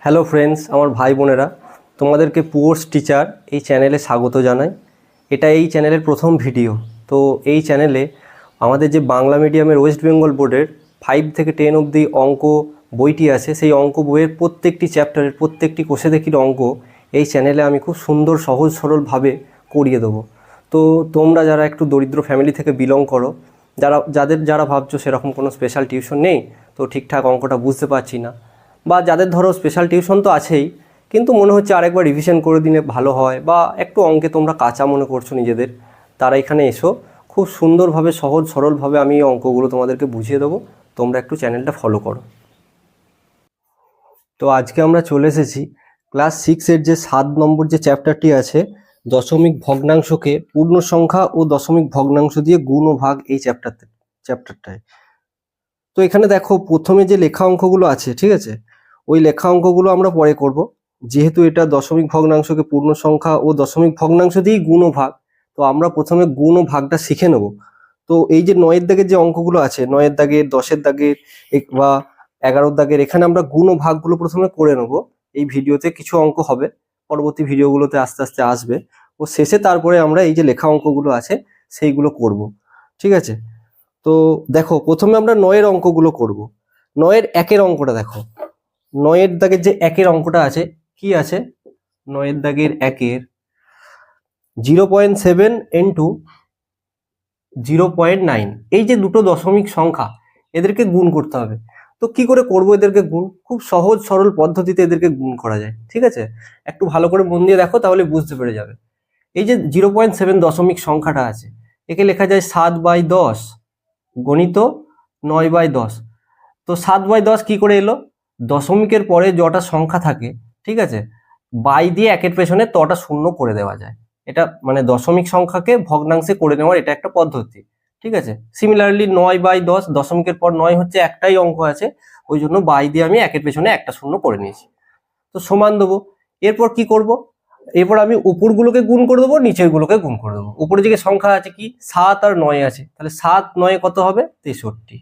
Hello friends, আমার ভাই বোনেরা, তোমাদেরকে পুয়োর্স টিচার এই চ্যানেলে স্বাগত জানাই। এটা এই চ্যানেলের প্রথম ভিডিও। তো এই চ্যানেলে আমাদের যে বাংলা মিডিয়ামের ওয়েস্ট বেঙ্গল বোর্ডের 5 থেকে 10 অবধি অঙ্ক বইটি আছে, সেই অঙ্ক বইয়ের প্রত্যেকটি চ্যাপ্টারের প্রত্যেকটি কোষে দেখির অঙ্ক এই চ্যানেলে আমি খুব সুন্দর সহজ সরলভাবে করিয়ে দেবো। তো তোমরা যারা একটু দরিদ্র ফ্যামিলি থেকে বিলং করো, যারা ভাবছো সেরকম কোনো স্পেশাল টিউশন নেই, তো ঠিকঠাক অঙ্কটা বুঝতে পারছি না, বা যাদের ধরো স্পেশাল টিউশন তো আছেই কিন্তু মনে হচ্ছে আরেকবার রিভিশন করে দিলে ভালো হয়, বা একটু অঙ্কে তোমরা কাঁচা মনে করছো নিজেদের, তারা এখানে এসো। খুব সুন্দরভাবে সহজ সরলভাবে আমি এই অঙ্কগুলো তোমাদেরকে বুঝিয়ে দেবো। তোমরা একটু চ্যানেলটা ফলো করো। তো আজকে আমরা চলে এসেছি ক্লাস 6-এর যে 7 নম্বর যে চ্যাপ্টারটি আছে, দশমিক ভগ্নাংশকে পূর্ণ সংখ্যা ও দশমিক ভগ্নাংশ দিয়ে গুণ ও ভাগ, এই চ্যাপ্টারটায়। তো এখানে দেখো, প্রথমে যে লেখা অঙ্কগুলো আছে, ঠিক আছে, ওই লেখা অঙ্কগুলো আমরা পরে করব। যেহেতু এটা দশমিক ভগ্নাংশকে পূর্ণ সংখ্যা ও দশমিক ভগ্নাংশ দিয়েই গুণ ও ভাগ, তো আমরা প্রথমে গুণ ও ভাগটা শিখে নেব। তো এই যে 9-এর দাগের যে অঙ্কগুলো আছে, 9-এর দাগের, 10-এর দাগের বা 11-এর দাগের, এখানে আমরা গুণ ও ভাগগুলো প্রথমে করে নেব। এই ভিডিওতে কিছু অঙ্ক হবে, পরবর্তী ভিডিওগুলোতে আস্তে আস্তে আসবে, ও শেষে তারপরে আমরা এই যে লেখা অঙ্কগুলো আছে সেইগুলো করব, ঠিক আছে। তো দেখো, প্রথমে আমরা 9-এর অঙ্কগুলো করব। 9-এর 1-এর অঙ্কটা দেখো। 9-এর দাগের যে 1-এর অঙ্কটা আছে, কি আছে? 9-এর দাগের 1-এর 0.7 ইন্টু 0.9, এই যে দুটো দশমিক সংখ্যা, এদেরকে গুণ করতে হবে। তো কি করে করব এদেরকে গুণ? খুব সহজ সরল পদ্ধতিতে এদেরকে গুণ করা যায়, ঠিক আছে। একটু ভালো করে মন দিয়ে দেখো, তাহলে বুঝতে পেরে যাবে। এই যে 0.7 দশমিক সংখ্যাটা আছে, একে লেখা যায় 7/10 গণিত 9/10। তো 7/10 কি করে এলো? দশমিকের পরে যটা সংখ্যা থাকে, ঠিক আছে, বাই দিয়ে একের পেছনে তটা শূন্য করে দেওয়া যায়। এটা মানে দশমিক সংখ্যাকে ভগ্নাংশে করে নেওয়ার এটা একটা পদ্ধতি, ঠিক আছে। সিমিলারলি 9/10, দশমিকের পর 9 হচ্ছে একটাই অঙ্ক আছে, ওই জন্য বাই দিয়ে আমি একের পেছনে একটা শূন্য করে নিয়েছি। তো সমান দেবো। এরপর কি করব? এরপর আমি উপরগুলোকে গুণ করে দেবো, নিচের গুলোকে গুণ করে দেবো। উপরে যে সংখ্যা আছে কি 7 আর 9 আছে, তাহলে 7 9 কত হবে? 63।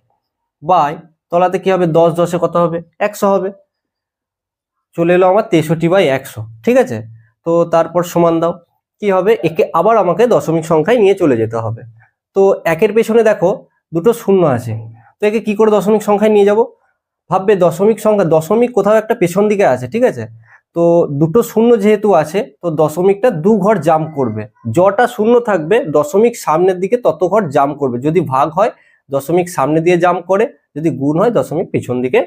বাই তলাতে কি হবে? 10 10 কত হবে? 100 হবে। চলে এলো আমার 63/100, ঠিক আছে। তো তারপর সমান দাও। কি হবে? একে আবার আমাকে দশমিক সংখ্যায় নিয়ে চলে যেতে হবে। তো একের পেছনে দেখো দুটো শূন্য আছে, তো একে কি করে দশমিক সংখ্যায় নিয়ে যাব? ভাববে দশমিক সংখ্যা, দশমিক কোথাও একটা পেছন দিকে আছে, ঠিক আছে। তো দুটো শূন্য যেহেতু আছে, তো দশমিকটা 2 ঘর জাম্প করবে। যটা শূন্য থাকবে দশমিক সামনের দিকে তত ঘর জাম্প করবে। যদি ভাগ হয় দশমিক সামনে দিয়ে জাম্প করে, যদি গুণ হয় দশমিক পেছন দিকে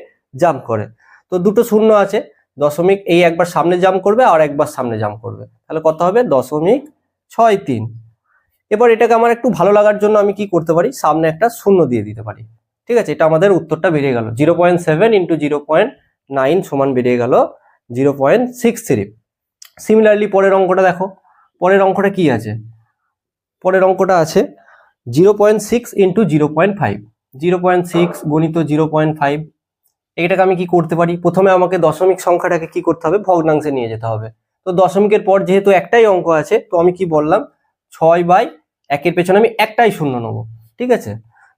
জাম্প করে। তো দুটো শূন্য আছে, দশমিক এই একবার সামনে জাম্প করবে আর একবার সামনে জাম্প করবে, তাহলে কত হবে? 0.63। এবার এটাকে আমার একটু ভালো লাগার জন্য আমি কি করতে পারি? সামনে একটা শূন্য দিয়ে দিতে পারি, ঠিক আছে। এটা আমাদের উত্তরটা বেরিয়ে গেল। 0.7 ইন্টু 0.9 সমান বেরিয়ে গেল 0.63। সিমিলারলি পরের অঙ্কটা দেখো। পরের অঙ্কটা কি আছে? পরের অঙ্কটা আছে 0.6 ইন্টু 0.5। 0.6 গণিত 0.5। এইটাকে আমি কি করতে পারি? প্রথমে আমাকে দশমিক সংখ্যাটাকে কি করতে হবে? ভগ্নাংশে নিয়ে যেতে হবে। তো দশমিকের পর যেহেতু একটাই অঙ্ক আছে, তো আমি কি বললাম? 6/1 পেছনে আমি একটাই শূন্য নেবো, ঠিক আছে।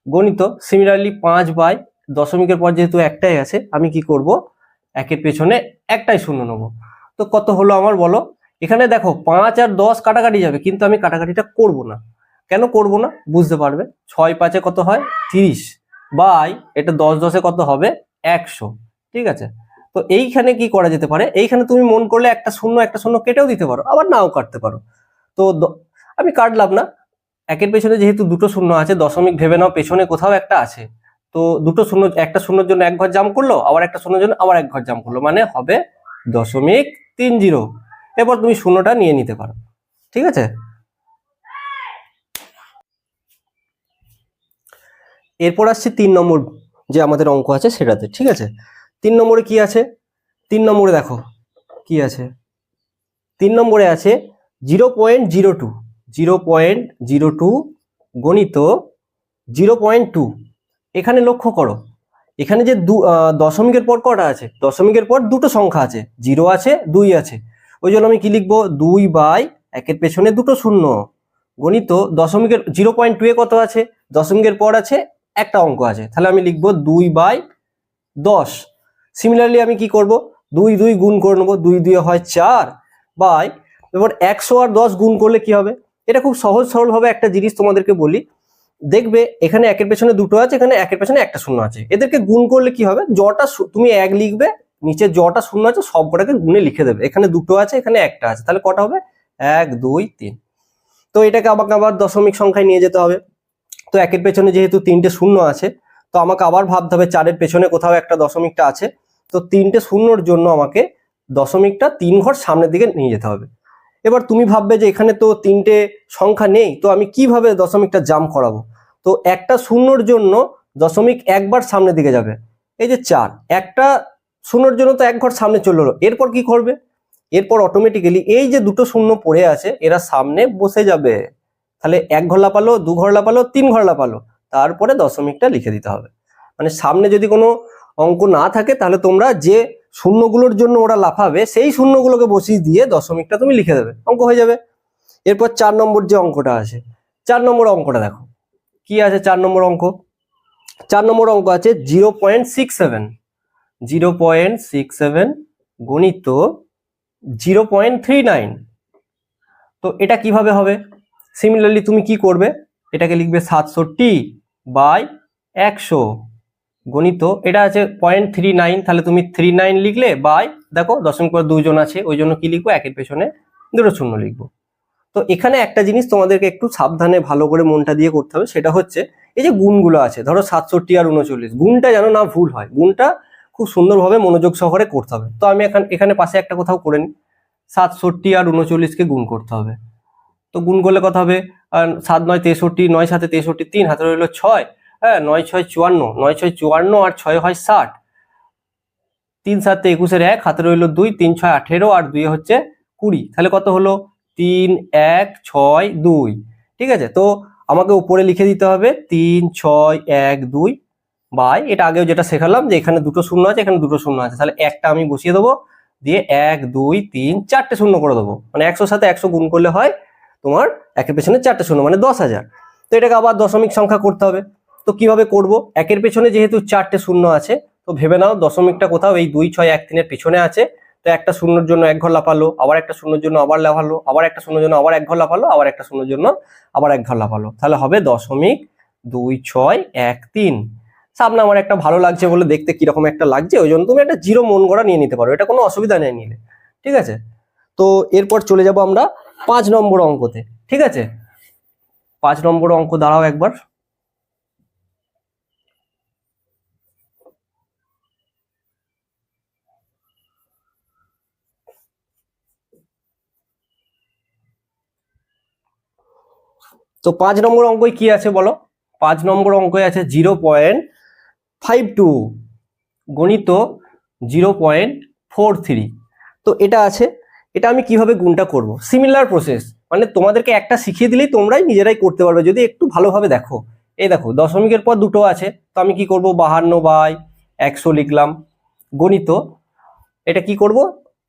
গণিত সিমিলারলি 5/, দশমিকের পর যেহেতু একটাই আছে, আমি কি করব? একের পেছনে একটাই শূন্য নেবো। তো কত হলো আমার বলো? এখানে দেখো 5 আর 10 কাটাকাটি যাবে, কিন্তু আমি কাটাকাটিটা করব না। কেন করব না? বুঝতে পারবে। 6 5 কত হয়? 30। বাই এটা 10 10 কত হবে? 100, ঠিক আছে। তো এইখানে কি করা যেতে পারে? এইখানে তুমি মন করলে একটা শূন্য কেটেও দিতে পারো, আবার নাও কাটতে পারো। তো আমি কাটলাম না। একের পেছনে যেহেতু দুটো শূন্য আছে, দশমিক ভেবে নাও পেছনে কোথাও একটা আছে। তো দুটো শূন্য, একটা শূন্যর জন্য এক ঘর জাম্প করলো, আবার একটা শূন্যর জন্য আবার এক ঘর জাম্প করলো, মানে হবে 0.30। এরপর তুমি শূন্যটা নিয়ে নিতে পারো, ঠিক আছে। এরপর আসছে 3 নম্বর যে আমাদের অঙ্ক আছে সেটাতে, ঠিক আছে। 3 নম্বরে কি আছে? 3 নম্বরে দেখো কি আছে। 3 নম্বরে আছে 0.02। 0.02 গণিত 0.2। এখানে লক্ষ্য করো, এখানে যে দশমিকের পর কটা আছে? দশমিকের পর দুটো সংখ্যা আছে, 0 আছে 2 আছে। ওই জন্য আমি কি লিখবো? 2/1 পেছনে দুটো শূন্য গণিত দশমিকের 0.2 এ কত আছে? দশমিকের পর আছে একটা অঙ্ক আছে, তাহলে আমি লিখবো 2/10। সিমিলারলি আমি কি করব? দুই দুই গুণ করে নেবো, 2 2 হয় 4 বাই, এবার 100 আর 10 গুণ করলে কি হবে? এটা খুব সহজ সরল ভাবে একটা জিনিস তোমাদেরকে বলি, দেখবে এখানে একের পেছনে দুটো আছে, এখানে একের পেছনে একটা শূন্য আছে, এদেরকে গুণ করলে কি হবে? তুমি 1 লিখবে, নিচে জটা শূন্য আছে সব কটাকে গুণে লিখে দেবে, এখানে দুটো আছে এখানে একটা আছে, তাহলে কটা হবে? 1 2 3। তো এটাকে আমাকে আবার দশমিক সংখ্যায় নিয়ে যেতে হবে। তো একের পেছনে যেহেতু 3টে শূন্য আছে, তো আমাকে আবার ভাবতে হবে 4-এর পেছনে কোথাও একটা দশমিকটা আছে, তো 3টে শূন্যর জন্য আমাকে দশমিকটা 3 ঘর সামনের দিকে নিয়ে যেতে হবে। এবার তুমি ভাববে যে এখানে তো 3টে সংখ্যা নেই, তো আমি কিভাবে দশমিকটা জাম্প করাবো? তো একটা শূন্যর জন্য দশমিক একবার সামনের দিকে যাবে, এই যে 4, একটা শূন্যর জন্য তো এক ঘর সামনে চলে এলো, এরপর কি করবে? এরপর অটোমেটিক্যালি এই যে দুটো শূন্য পড়ে আছে এরা সামনে বসে যাবে, তাহলে 1 ঘর লাপালো, 2 ঘর লাপালো, 3 ঘর লাপালো, তারপরে দশমিকটা লিখে দিতে হবে। মানে সামনে যদি কোনো অঙ্ক না থাকে তাহলে তোমরা যে শূন্যগুলোর জন্য ওরা লাফাবে সেই শূন্যগুলোকে বসিয়ে দিয়ে দশমিকটা তুমি লিখে দেবে, অঙ্ক হয়ে যাবে। এরপর 4 নম্বর যে অঙ্কটা আছে, 4 নম্বর অঙ্কটা দেখো কি আছে। 4 নম্বর অঙ্ক, 4 নম্বর অঙ্ক আছে 0.67, 0.67 গণিত 0.39। তো এটা কিভাবে হবে? সিমিলারলি তুমি কি করবে, এটাকে লিখবে 67/100 গণিত, এটা আছে 0.39, তাহলে তুমি 39 লিখলে বাই, দেখো দশমিক পর দুজন আছে ওই জন্য কি লিখবো, একের পেছনে দুটো শূন্য লিখবো। তো এখানে একটা জিনিস তোমাদেরকে একটু সাবধানে ভালো করে মনটা দিয়ে করতে হবে, সেটা হচ্ছে এই যে গুণগুলো আছে, ধরো 67 আর 39, গুণটা যেন না ভুল হয়, গুণটা খুব সুন্দরভাবে মনোযোগ সহকারে করতে হবে। তো আমি এখানে পাশে একটা কোথাও করে নিই, 67 আর 39কে গুণ করতে হবে। তো গুণ করলে কত হবে? 7 9 63, 9 7 63, 3 হাতে রইল 6, হ্যাঁ 9 6 54, 9 6 54 আর 6 হয় 60, 3 7 21 1 হাতে রইল 2, 3 6 18 আর 2 হচ্ছে 20, তাহলে কত হলো? 3 1 6 2। ঠিক আছে, তো আমাকে উপরে লিখে দিতে হবে 3 6 1 2 বাই, এটা আগেও যেটা শেখালাম যে এখানে দুটো শূন্য আছে এখানে দুটো শূন্য আছে, তাহলে একটা আমি বসিয়ে দেবো, দিয়ে 1 2 3 4টে শূন্য করে দেবো, মানে 100 সাথে 100 গুণ করলে হয় তোমার একের পেছনে 4টে শূন্য, মানে 10,000। তো এটাকে আবার দশমিক সংখ্যা করতে হবে। তো কিভাবে করব? একের পেছনে যেহেতু 4টে শূন্য আছে, তো ভেবে নাও দশমিকটা কোথাও এই 2 6 1 3 এর পিছনে আছে, তো একটা শূন্যর জন্য 1 ঘর লাফালো, আবার একটা শূন্যর জন্য আবার লাফালো, আবার একটা শূন্যর জন্য আবার 1 ঘর লাফালো, আবার একটা শূন্যর জন্য আবার 1 ঘর লাফালো, তাহলে হবে 0.2613। সামনে আমার একটা ভালো লাগছে বলে, দেখতে কিরকম একটা লাগছে ওই জন্য তুমি একটা জিরো মন গড়া নিয়ে নিতে পারো, এটা কোনো অসুবিধা নেই নিলে, ঠিক আছে। তো এরপর চলে যাব আমরা 5 নম্বর অঙ্কতে, ঠিক আছে। 5 নম্বর অঙ্ক দাঁড়াও একবার, তো 5 নম্বর অঙ্কই কি আছে বলো? 5 নম্বর অঙ্কে আছে 0.52 গণিত 0.43। তো এটা আছে, এটা আমি কিভাবে গুণটা করব? সিমিলার প্রসেস, মানে তোমাদেরকে একটা শিখিয়ে দিলেই তোমরাই নিজেরাই করতে পারবে যদি একটু ভালোভাবে দেখো। এই দেখো দশমিকের পর দুটো আছে, তো আমি কি করব? 52/100 লিখলাম, গণিত এটা কি করব?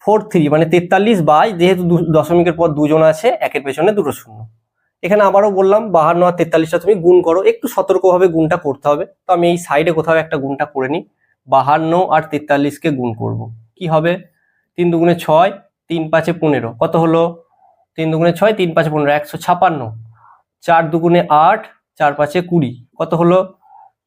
43 মানে 43 বাই, যেহেতু দশমিকের পর দুজন আছে একের পেছনে দুটো শূন্য, এখানে আবারও বললাম 52 আর 43টা তুমি গুণ করো, একটু সতর্কভাবে গুণটা করতে হবে। তো আমি এই সাইডে কোথাও একটা গুণটা করে নিই, 52 আর 43কে গুণ করব, কি হবে? 3 দুগুণে 6, 3 5 15, কত হলো? 3 দুগুণে 6, 3 5 15, 156। 4 দুগুণে 8, 4 5 20, কত হলো?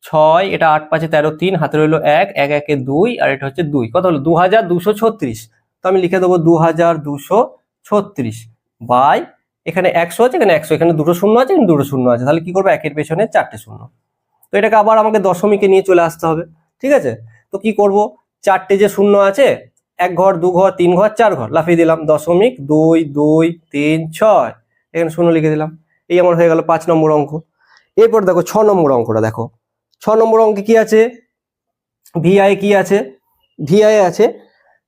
6, এটা 8 5 13, 3 হাতে রইলো 1, 1 1 2 আর এটা হচ্ছে 2, কত হলো? 2236। তো আমি লিখে দেবো 2236 বাই, এখানে 100 আছে এখানে 100, এখানে দুটো শূন্য আছে এখানে দুটো শূন্য আছে, তাহলে কি করবো? একের পেছনে 4টে শূন্য। তো এটাকে আবার আমাকে দশমিকে নিয়ে চলে আসতে হবে, ঠিক আছে। তো কি করব? 4টে যে শূন্য আছে 1 ঘর 2 ঘর 3 ঘর 4 ঘর লাফিয়ে দিলাম, 0.2 2 3 6, এখানে শূন্য লিখে দিলাম, এই আমার হয়ে গেল 5 নম্বর অঙ্ক। এরপর দেখো 6 নম্বর অঙ্কটা দেখো, 6 নম্বর অঙ্কে কি আছে? ভিআই কি আছে? ভিআই আছে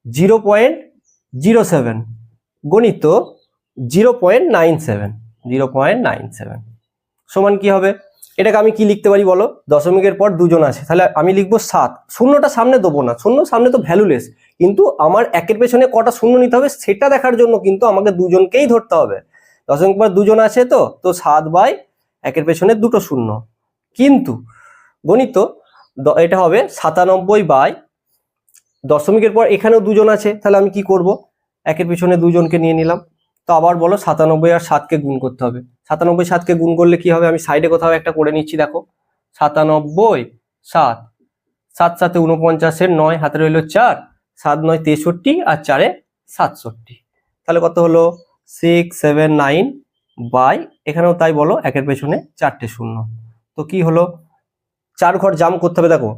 0.07 গণিত 0.97, 0.97 সমান কি হবে? এটাকে আমি কি লিখতে পারি বলো? দশমিকের পর দুজন আছে, তাহলে আমি লিখবো 7, শূন্যটা সামনে দেবো না, শূন্য সামনে তো ভ্যালুলেস, কিন্তু আমার একের পেছনে কটা শূন্য নিতে হবে সেটা দেখার জন্য কিন্তু আমাকে দুজনকেই ধরতে হবে। দশমিক পর দুজন আছে, তো 7 বাই একের পেছনে দুটো শূন্য, কিন্তু গণিত এটা হবে 97 বাই দশমিকের পর এখানেও দুজন আছে, তাহলে আমি কি করব, একের পিছনে দুজনকে নিয়ে নিলাম। তো আবার বলো 97 আর 7কে গুণ করতে হবে। 97 7কে গুণ করলে কি হবে, আমি সাইডে কোথাও একটা করে নিচ্ছি, দেখো 97 7, 7 7 49 9, হাতে রইল 4, 7 9 63 আর 4 67, তাহলে কত হলো 679 বাই, এখানেও তাই বলো একের পেছনে 4টে শূন্য। তো কি হলো, 4 ঘর জাম করতে হবে, দেখো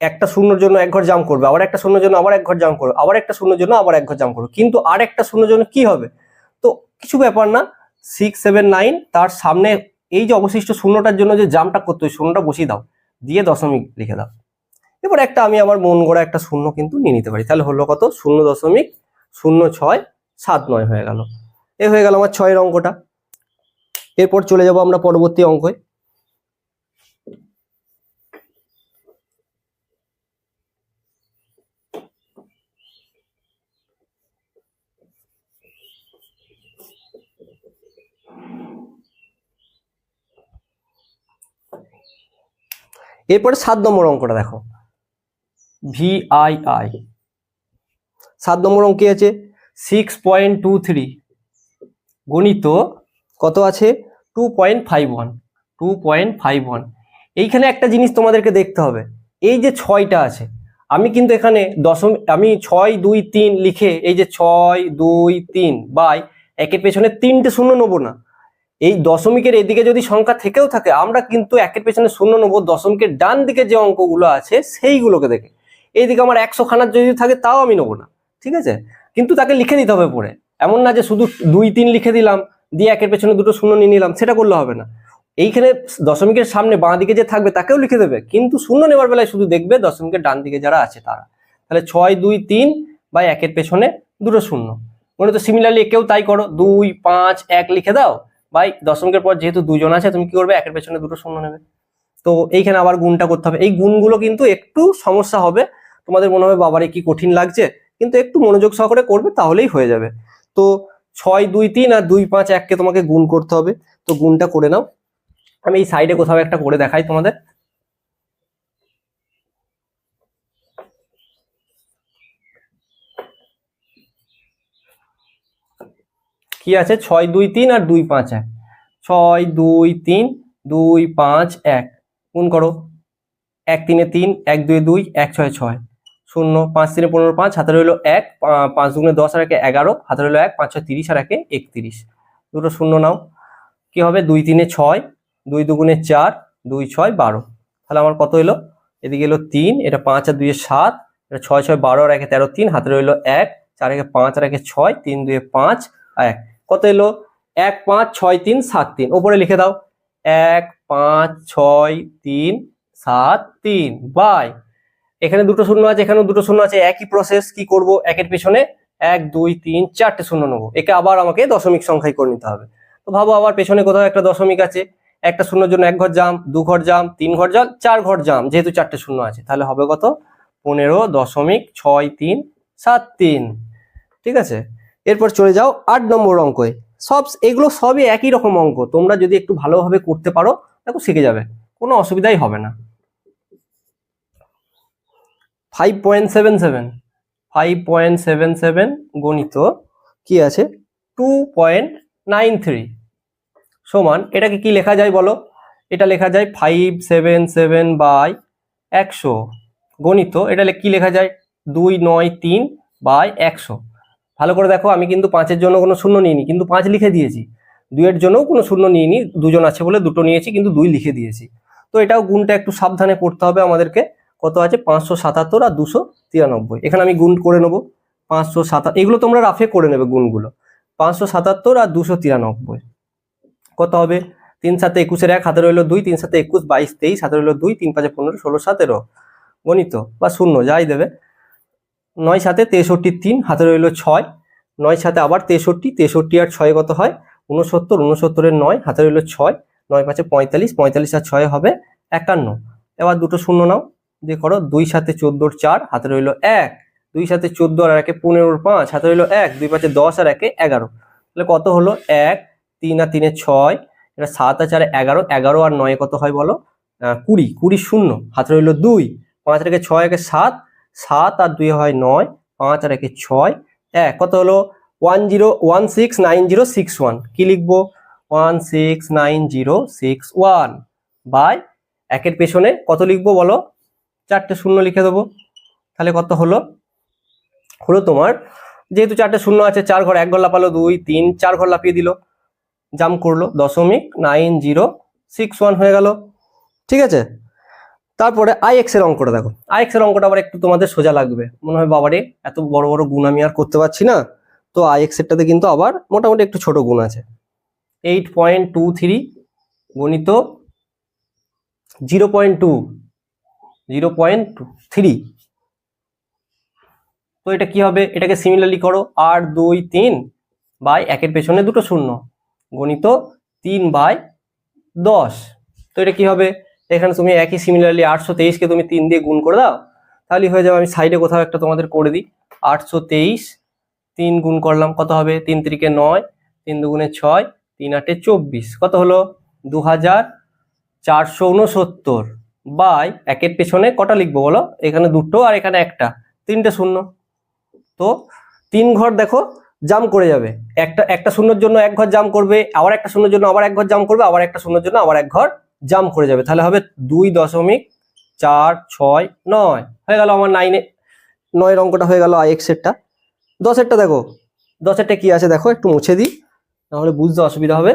একটা শূন্যর জন্য 1 ঘর জাম করবে, আবার একটা শূন্যর জন্য আবার 1 ঘর জাম করবে, আবার একটা শূন্যর জন্য আবার 1 ঘর জাম করবে, কিন্তু আর একটা শূন্যর জন্য কি হবে, তো কিছু ব্যাপার না, 679 তার সামনে এই যে অবশিষ্ট শূন্যটার জন্য যে জামটা করতে হয় শূন্যটা বসিয়ে দাও, দিয়ে দশমিক লিখে দাও। এবার একটা আমি আমার মন গড়া একটা শূন্য কিন্তু নিয়ে নিতে পারি, তাহলে হলো কত 0.0679 হয়ে গেল। এ হয়ে গেল আমার 6 এর অঙ্কটা। এরপর চলে যাব আমরা পরবর্তী অঙ্কে। এরপরে 7 নম্বর অঙ্কটা দেখো, VII 7 নম্বর অঙ্কে আছে 6.23 গণিত কত আছে 2.51, 2.51। এইখানে একটা জিনিস তোমাদেরকে দেখতে হবে, এই যে 6টা আছে, আমি কিন্তু এখানে আমি 6 2 3 লিখে এই যে 6 2 3 বাই একের পেছনে 3টে শূন্য নেবো না, এই দশমিকের এদিকে যদি সংখ্যা থেকেও থাকে আমরা কিন্তু একের পেছনে শূন্য নেবো দশমিকের ডান দিকে যে অঙ্কগুলো আছে সেইগুলোকে দেখে। এইদিকে আমার 100 খানার যদি থাকে তাও আমি নেবো না, ঠিক আছে, কিন্তু তাকে লিখে দিতে হবে পরে, এমন না যে শুধু 2 3 লিখে দিলাম দিয়ে একের পেছনে দুটো শূন্য নিয়ে নিলাম, সেটা করলে হবে না। এইখানে দশমিকের সামনে বাঁ দিকে যে থাকবে তাকেও লিখে দেবে, কিন্তু শূন্য নেওয়ার বেলায় শুধু দেখবে দশমিকের ডান দিকে যারা আছে তারা। তাহলে 6 2 3 বাই একের পেছনে দুটো শূন্য। মনে তো সিমিলারলি একেও তাই করো, 2 5 1 লিখে দাও ভাই, দশমিকের পর যেহেতু দুজন আছে তুমি কি করবে একের পেছনে দুটো শূন্য নেবে। তো এইখানে আবার গুণটা করতে হবে, এই গুণগুলো কিন্তু একটু সমস্যা হবে, তোমাদের মনে হবে বাবারে কি কঠিন লাগছে, কিন্তু একটু মনোযোগ সহকারে করবে তাহলেই হয়ে যাবে। তো 6 2 3 আর 2 5 1কে তোমাকে গুণ করতে হবে, তো গুণটা করে নাও। আমি এই সাইডে কোথাও একটা করে দেখাই তোমাদের। কি আছে 6 2 3 আর 2 5 1, 6 2 3 2 5 1 গুণ করো, 1 3 3 1 2 2 1 6 6 0 5 3 15 5, হাতে রইল 1, 5 2 10 আর 1 11, হাতে রইল 1, 5 6 30 আর 1 31, দুটো শূন্য নাও। কি হবে 2 3 6, 2 2 4, 2 6 12, তাহলে আমার কত এলো, এদিকে এলো 3, এটা 5 আর 2 7, এটা 6 6 12 আর 1 13 3, হাতে রইল 1, 4 1 5 আর 1 6, 3 2 5 আর 1, কত এলো 1 5 6 3 7 3, উপরে লিখে দাও 1 5 6 3 7 3 বাই, এখানে দুটো শূন্য আছে এখানেও দুটো শূন্য আছে, একই প্রসেস, কি করব একের পেছনে 1 2 3 4টে শূন্য নেবো, একে আবার আমাকে দশমিক সংখ্যায় করে নিতে হবে। তো ভাবো আবার পেছনে কোথাও একটা দশমিক আছে, একটা শূন্যর জন্য 1 ঘর জাম, 2 ঘর জাম, 3 ঘর জাম, 4 ঘর জাম, যেহেতু 4টে শূন্য আছে, তাহলে হবে কত 15.6373, ঠিক আছে। এরপর চলে যাও 8 নম্বর অঙ্কে, এগুলো সবই একই রকম অঙ্ক, তোমরা যদি একটু ভালোভাবে করতে পারো দেখো শিখে যাবে, কোনো অসুবিধাই হবে না। 5.77 গণিত কি আছে 2.93 সমান, এটাকে কি লেখা যায় বলো, এটা লেখা যায় 577 বাই 100 গণিত, এটা কি লেখা যায় 293 বাই 100। ভালো করে দেখো আমি কিন্তু 5-এর জন্য কোনো শূন্য নিইনি, কিন্তু 5 লিখে দিয়েছি, 2-এর জন্যও কোনো শূন্য নিইনি, দুজন আছে বলে দুটো নিয়েছি, কিন্তু 2 লিখে দিয়েছি। তো এটাও গুণটা একটু সাবধানে করতে হবে আমাদেরকে, কত আছে 577 আর 293, এখানে আমি গুণ করে নেবো 577, এগুলো তোমরা রাফে করে নেবে গুণগুলো, 577 আর 293 কত হবে 3 7 21 1, হাতে রইল 2, 3 7 21 22 23, হাতে রইল 2, 3 5 15 16 17 গণিত বা শূন্য যাই দেবে, 9 7 63 3, হাতে রইল 6, 9 7 আবার 63, 63 আর 6 কত হয় 69, 69 এর 9, হাতে রইল 6, 9 5 45, 45 আর 6 হবে 51, এবার দুটো শূন্য নাও দিয়ে করো, 2 7 14 4, হাতে রইল 1, 2 7 14 আর 1 15 5, হাতে রইল 1, 2 5 10 আর 1 11, তাহলে কত হলো 1 3 আর 3 6, এটা 7 আর 4 11, 11 আর 9 কত হয় বলো 20, 20 শূন্য, হাতে রইল 2, 5 রেখে 6 1 7, 7 আর 2 হয় 9, 5 আর 1 6, 1 কত হলো 169061। কি লিখবো 169061 বাই একের পেছনে কত লিখবো বলো, 4টে শূন্য লিখে দেবো। তাহলে কত হলো, হলো তোমার, যেহেতু 4টে শূন্য আছে 4 ঘর 1 ঘর লাপালো 2 3 4 ঘর লাপিয়ে দিল, জাম্প করলো 0.9061 হয়ে গেল। ঠিক আছে, তারপরে আইএক্স এর অঙ্কটা দেখো। আইএক্স এর অঙ্কটা আবার একটু তোমাদের সোজা লাগবে মনে হয়, বাবারে এত বড় বড় গুণ আমি আর করতে পারছি না। তো আইএক্স এরটাতে কিন্তু আবার মোটামুটি একটু ছোট গুণ আছে। 8.23 গণিত 0.3। তো এটা কি হবে, এটাকে সিমিলারলি করো 8 2 3 বাই একের পেছনে দুটো শূন্য গণিত 3/10। তো এটা কি হবে, এখানে তুমি একই সিমিলারলি 823 কে তুমি 3 দিয়ে গুণ করে দাও, তাহলে হয়ে যাবে। আমি সাইডে কোথাও একটা তোমাদের করে দিই, 823 3 গুণ করলাম কত হবে, 3 3 9, 3 2 6, 3 8 24, কত হলো 2469 বাই একের পেছনে কটা লিখবো বলো, এখানে দুটো আর এখানে একটা, 3টে শূন্য। তো 3 ঘর দেখো জাম্প করে যাবে, একটা শূন্যের জন্য 1 ঘর জাম্প করবে, আবার একটা শূন্যের জন্য আবার 1 ঘর জাম্প করবে, আবার একটা শূন্যের জন্য আবার 1 ঘর জাম্প করে যাবে। তাহলে হবে 2.469 হয়ে গেল আমার 9 অঙ্কটা হয়ে গেল আইএক্স এরটা। 10 দেখো, 10 কি আছে দেখো, একটু মুছে দিই তাহলে বুঝতে অসুবিধা হবে।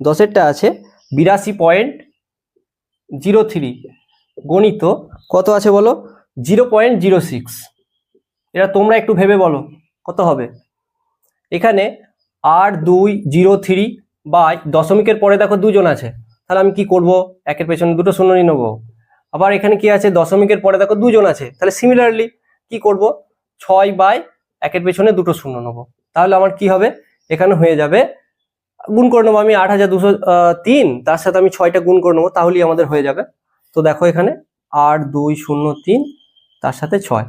দশেরটা আছে 82.03 গণিত কত আছে বলো 0.06। এটা তোমরা একটু ভেবে বলো কত হবে। এখানে 8203 বাই দশমিকের পরে দেখো দুজন আছে, তাহলে আমি কি করব, একের পেছনে দুটো শূন্য নিয়ে নেবো। আবার এখানে কি আছে, দশমিকের পরে দেখো দুজন আছে, তাহলে সিমিলারলি কি করব, 6 বাই একের পেছনে দুটো শূন্য নেবো। তাহলে আমার কি হবে, এখানে হয়ে যাবে, গুণ করে নেবো আমি 8203, তার সাথে আমি 6টা গুণ করে নেবো, তাহলেই আমাদের হয়ে যাবে। তো দেখো এখানে 8203 তার সাথে 6,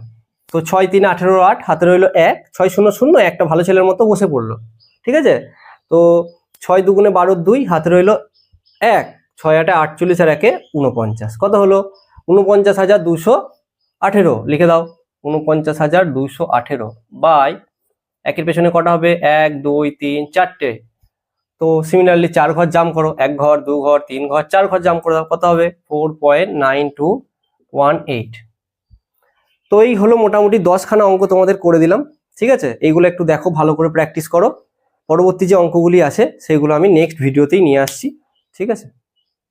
তো 6 3 18 8, হাতে রইলো 1, 6 0 0, একটা ভালো ছেলের মতো বসে পড়লো। ঠিক আছে, তো 6 2 12 2, হাতে রইলো 1, 6 8 48 আর 1 49, কত হলো 49,218 লিখে দাও। 49,218 বাই একের পেছনে কটা হবে 1 2 3 4টে। তো সিমিলারলি 4 ঘর জাম্প করো, 1 ঘর 2 ঘর 3 ঘর 4 ঘর জাম্প করে দাও, কত হবে 4.9218। তো এই হলো মোটামুটি 10খানা অঙ্ক তোমাদের করে দিলাম। ঠিক আছে, এইগুলো একটু দেখো, ভালো করে প্র্যাকটিস করো। পরবর্তী যে অঙ্কগুলি আছে সেগুলো আমি নেক্সট ভিডিওতেই নিয়ে আসছি। ঠিক আছে।